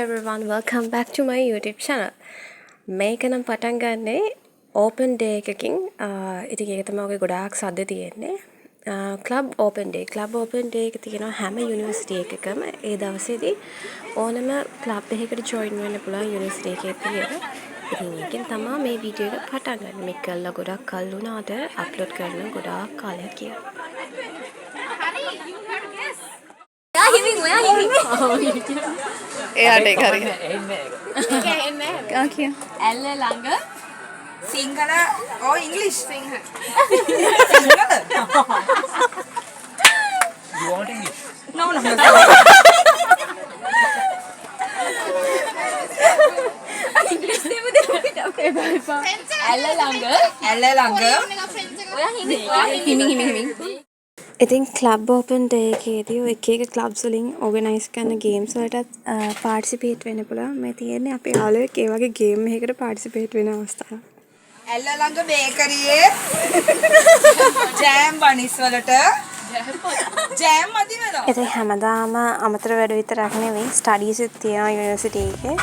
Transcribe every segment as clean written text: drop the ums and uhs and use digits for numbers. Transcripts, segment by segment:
everyone, welcome back to my YouTube channel. මේක නම් පටන් ගන්නේ open day එකකින්. ඉතින් ඒක තමයි ඔගේ ගොඩාක් සද්ද තියෙන්නේ. club open day එක තියෙනවා හැම යුනිවර්සිටි එකකම. ඒ දවසේදී ඕනම club එකකට join වෙන්න පුළුවන් යුනිවර්සිටි එකේ තියෙන. ඉතින් ඒකෙන් තමයි මේ වීඩියෝ එක පටන් ගන්න. මේක කළා ගොඩක් කල් වුණාට අප්ලෝඩ් කරන ගොඩාක් කාලයක් ගියා. එයාට ඒක හරියට එන්නේ නැහැ. ඇල්ල ළඟ Sinhala or English? Sinhala. Sinhala? You want English? No. ඉංග්‍රීසි දෙමු දෙන්න අපේ බයිපා. ඇල්ල ළඟ ඔයා හිමි. ඉතින් ක්ලබ් ඕපන් ඩේ එකේදී ඔය එක ක්ලබ්ස් වලින් ඕගනයිස් කරන ගේම්ස් වලටත් පාර්ටිසිපේට් වෙන්න පුළුවන්. මේ තියෙන්නේ අපේ යාළුවෙක් ඒ වගේ ගේම් එකකට පාර්ටිසිපේට් වෙන අවස්ථාවක්. ඇල්ල ළඟ බේකරියේ ජෑම් බනිස් වලට ජෑම් මදි වෙනවා. ඉතින් හැමදාම අමතර වැඩ විතරක් නෙවෙයි ස්ටඩීස් උත් තියෙනවා යුනිවර්සිටි එකේ.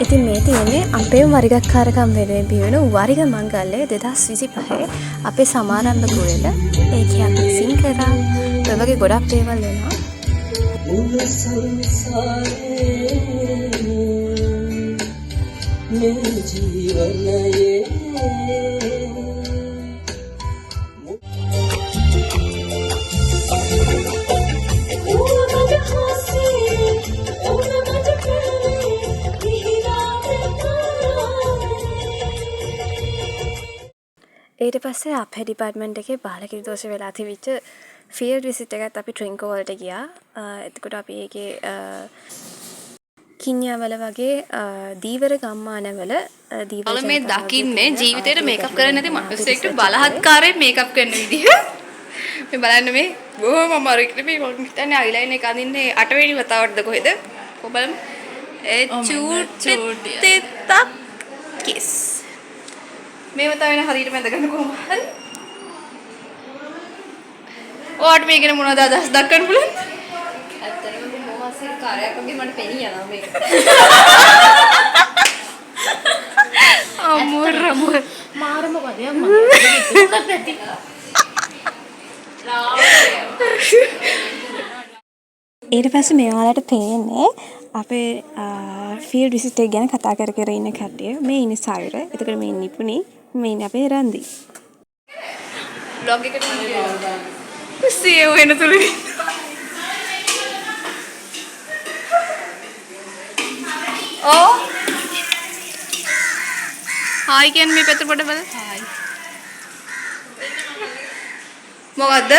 ඉතින් මේ තියෙන්නේ අපේ වරිගක්කාරකම් වෙනුවෙන් බිහිවෙන වරිග මංගල්‍යය 2025 අපේ සමාරම්භ කුවේල ඒකේ අපි සිං කරා ඔය වගේ ගොඩක් දේවල් වෙනවා. ඊට පස්සේ අපේ ඩිපාර්ට්මන්ට් එකේ බාලකිරි දෝෂ වෙලා තිබිච්ච ෆීල්ඩ් විසිට් එකත් අපි ට්‍රින්කෝ වලට ගියා. එතකොට අපි ඒකේ කිඤ්ඤාවල වගේ දීවර ගම්මානවල දීවර මේ දකින්නේ ජීවිතේට මේකප් කරන්නේ නැති මිනිස්සෙක්ට බලහත්කාරයෙන් මේකප් කරන විදිහ. මේ බලන්න මේ බොහොම අමාරුයි මේ මම හිතන්නේ අයිලයින් එක අඳින්නේ 8 වෙනි වතාවටද කොහෙද? කොබලම් ඒ චූටි තක් කිස් මේව තමයි හරියට මැද ගන්න කොහොමද? ඔයාට මේකේ මොනවද අදහස් දක්වන්න පුළුවන්? ඇත්තටම මේ මොහොතේ කාර්යයක් වගේ මට පෙනී යනවා මේක. අමෝර මාරම වදයක් මම. ඊට පස්සේ මේ ඔයාලට පේන්නේ අපේ ෆීල්ඩ් විසිට් එක ගැන කතා කර කර ඉන්න කට්ටිය. මේ ඉන්නේ සයුර. එතකොට මේ නිපුණි. මේ ඉන්නේ අපේ රන්දි. බ්ලොග් එකට සියෝ වෙන තුරු ඕ හායි කියන්නේ මේ පැත්තට පොඩ බල. හායි. මොකද්ද?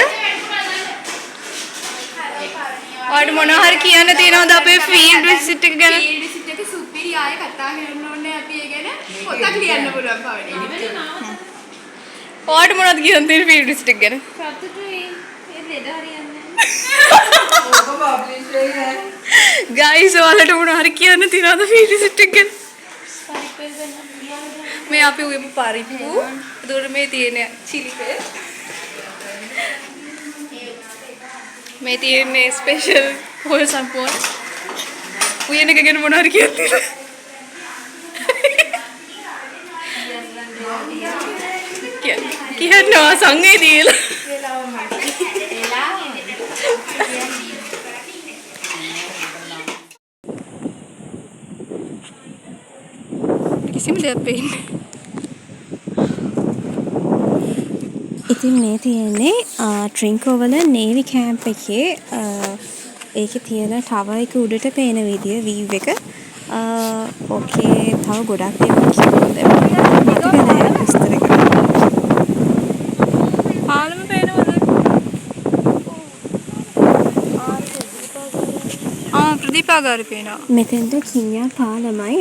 ඔයාලට මොනවා හරි කියන්න තියෙනවද අපේ ෆීල්ඩ් විසිට් එක ගැන? ෆීල්ඩ් විසිට් එක සුපිරි ආයෙ කතා කරන්න ඕනේ අපි ඒ ගැන පොතක් ලියන්න පුළුවන් පවනේ. ඔයාලට මොනවද කියන්න තියෙන්නේ ෆීල්ඩ් විසිට් එක ගැන? සතුටුයි. ඒ දෙද හරියන්නේ ඔබ පබ්ලිෂ් වෙන්නේ ගයිස් ඔයාලට මොනවා හරි කියන්න තියෙනවද ෆීල්ඩ් විසිට් එක ගැන? මේ අපි උයපු පරිප්පු. ඒකට මේ තියෙන චිලි පේස්ට්. මේ තියෙන්නේ ස්පෙෂල් හොල් සම්පෝන්. උයන එක ගැන මොනවා හරි කියන්න තියෙනවද? කියන්නවා සංවේදීලා. කිසිම දෙයක් පේන්නේ. ඉතින් මේ තියෙන්නේ ට්‍රින්කෝ වල නේවි කැම්ප් එකේ ඒකේ තියෙන ටවර් එක උඩට පේන විදිය වීව් එක. ඕකේ තව ගොඩක් දේවල් කියන්න මතක නෑ විස්තර කරන්න. පාලම පේනවද? ප්‍රදීපාගාරේ පේනවා. මෙතෙන්ට කිඤ්ඤා පාලමයි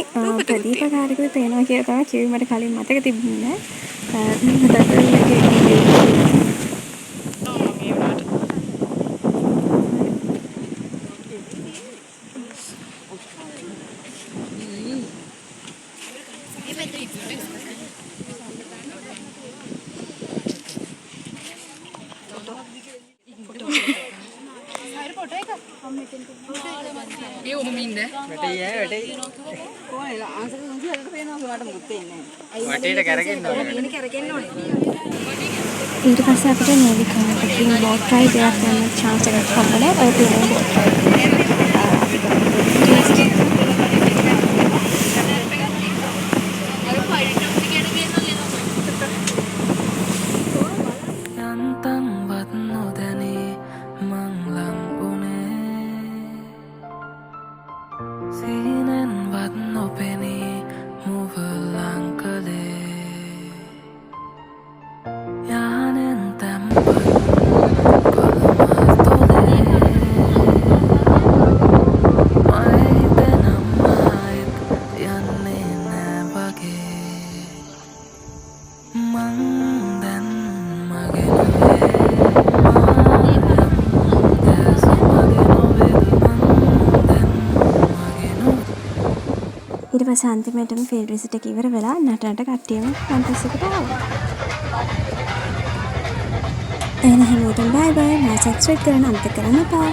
ප්‍රදීපාගාරිකද පේනවා කියලා තමයි කිව්වේ මට කලින් මතක තිබුණේ නෑ. ඒ ඔම මින්ද වටේට කරගෙන ඊට පස්සේ අපිට නේවි කනකින් බෝට් රයිඩ් එකක් ගන්න chance එකක් හම්බුනේ ඔය පිළිවෙල බෝට් රයිඩ්. යන්තම්වත් නොදැනී මං ලං වුණේ සීනෙන්වත් නොපෙනී මුව ලං කළේ යානෙන් තැම්පත් කොළමල් තොලේ මයිද නම් මයිත් යන්නේ නෑ වගේ මං දැන් මගේ ඊට පස්සේ අන්තිමටම ෆීල්ඩ් විසිට් එක ඉවර වෙලා නටනට කට්ටියම කැම්පස් එකට ආවා. එහෙනම් හැමෝටම බයි බයි. මාත් සබ්ස්ක්‍රයිබ් කරන්න අමතක කරන්න එපා.